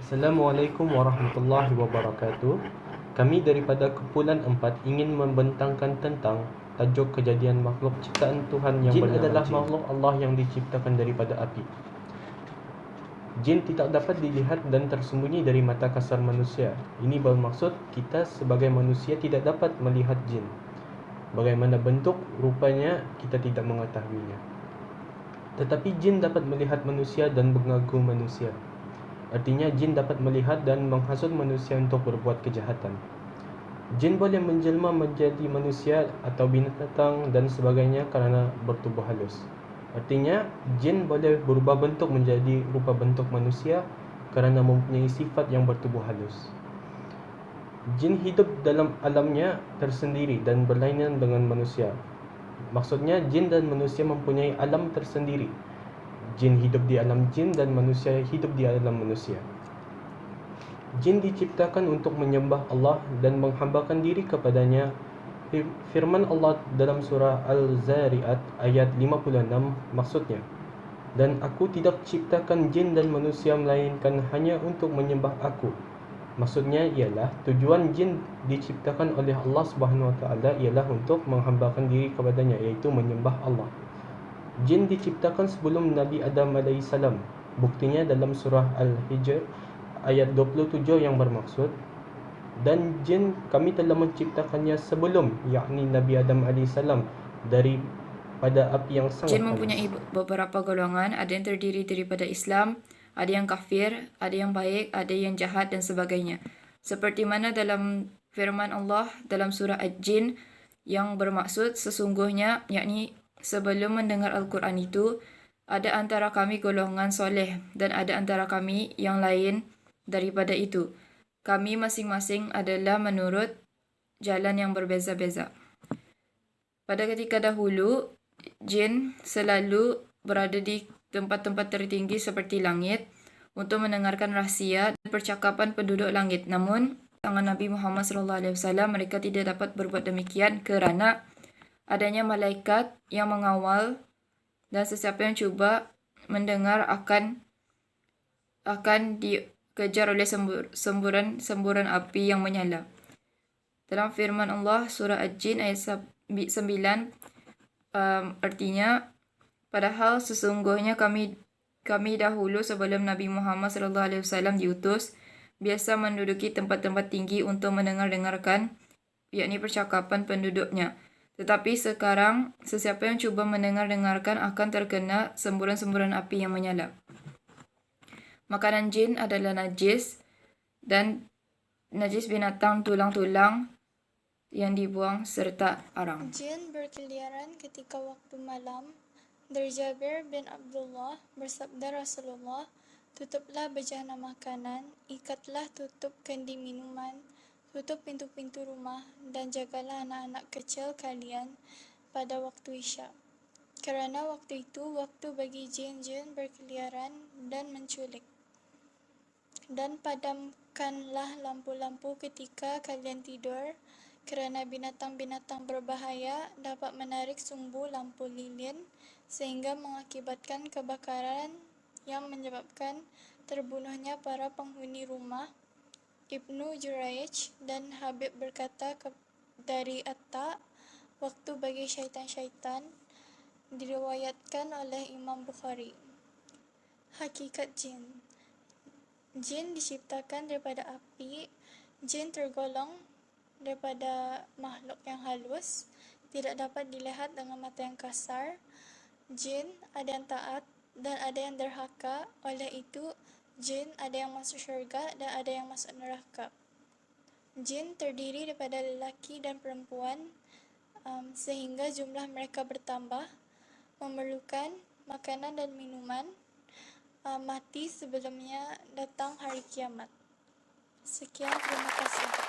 Assalamualaikum warahmatullahi wabarakatuh. Kami daripada kumpulan 4 ingin membentangkan tentang tajuk kejadian makhluk ciptaan Tuhan yang bernama Jin adalah makhluk Allah yang diciptakan daripada api. Jin tidak dapat dilihat dan tersembunyi dari mata kasar manusia. Ini bermaksud kita sebagai manusia tidak dapat melihat jin. Bagaimana bentuk, rupanya kita tidak mengetahuinya. Tetapi jin dapat melihat manusia dan mengganggu manusia. Artinya jin dapat melihat dan menghasut manusia untuk berbuat kejahatan. Jin boleh menjelma menjadi manusia atau binatang dan sebagainya kerana bertubuh halus. Artinya jin boleh berubah bentuk menjadi rupa bentuk manusia kerana mempunyai sifat yang bertubuh halus. Jin hidup dalam alamnya tersendiri dan berlainan dengan manusia. Maksudnya jin dan manusia mempunyai alam tersendiri. Jin hidup di alam jin dan manusia hidup di alam manusia. Jin diciptakan untuk menyembah Allah dan menghambakan diri kepadanya. Firman Allah dalam surah Al-Zariyat ayat 56 maksudnya, dan aku tidak ciptakan jin dan manusia melainkan hanya untuk menyembah aku. Maksudnya ialah tujuan jin diciptakan oleh Allah Subhanahu Wa Taala ialah untuk menghambakan diri kepadanya, iaitu menyembah Allah. Jin diciptakan sebelum Nabi Adam AS. Buktinya dalam surah Al-Hijr ayat 27 yang bermaksud, dan jin kami telah menciptakannya sebelum, yakni Nabi Adam AS, daripada api yang sangat Jin mempunyai beberapa golongan. Ada yang terdiri daripada Islam, ada yang kafir, ada yang baik, ada yang jahat dan sebagainya. Seperti mana dalam firman Allah dalam surah Al-Jin yang bermaksud sesungguhnya, yakni sebelum mendengar Al-Quran itu, ada antara kami golongan soleh dan ada antara kami yang lain daripada itu. Kami masing-masing adalah menurut jalan yang berbeza-beza. Pada ketika dahulu, jin selalu berada di tempat-tempat tertinggi seperti langit untuk mendengarkan rahsia dan percakapan penduduk langit. Namun, tangan Nabi Muhammad SAW, mereka tidak dapat berbuat demikian kerana adanya malaikat yang mengawal, dan sesiapa yang cuba mendengar akan dikejar oleh semburan api yang menyala. Dalam firman Allah surah Al-Jin ayat 9, artinya, padahal sesungguhnya kami dahulu sebelum Nabi Muhammad SAW diutus, biasa menduduki tempat-tempat tinggi untuk mendengarkan, yakni percakapan penduduknya. Tetapi sekarang, sesiapa yang cuba mendengarkan akan terkena semburan-semburan api yang menyala. Makanan jin adalah najis dan najis binatang tulang-tulang yang dibuang serta arang. Jin berkeliaran ketika waktu malam. Dari Jabir bin Abdullah bersabda Rasulullah, tutuplah bejana makanan, ikatlah tutup kendi minuman, tutup pintu-pintu rumah, dan jagalah anak-anak kecil kalian pada waktu Isya. Kerana waktu itu waktu bagi jin-jin berkeliaran dan menculik. Dan padamkanlah lampu-lampu ketika kalian tidur, kerana binatang-binatang berbahaya dapat menarik sumbu lampu lilin sehingga mengakibatkan kebakaran yang menyebabkan terbunuhnya para penghuni rumah. Ibnu Jurayj dan Habib berkata dari Atta, waktu bagi syaitan-syaitan, diriwayatkan oleh Imam Bukhari. Hakikat jin. Jin diciptakan daripada api. Jin tergolong daripada makhluk yang halus, tidak dapat dilihat dengan mata yang kasar. Jin ada yang taat dan ada yang derhaka. Oleh itu, jin ada yang masuk syurga dan ada yang masuk neraka. Jin terdiri daripada lelaki dan perempuan, sehingga jumlah mereka bertambah, memerlukan makanan dan minuman, mati sebelumnya datang hari kiamat. Sekian, terima kasih.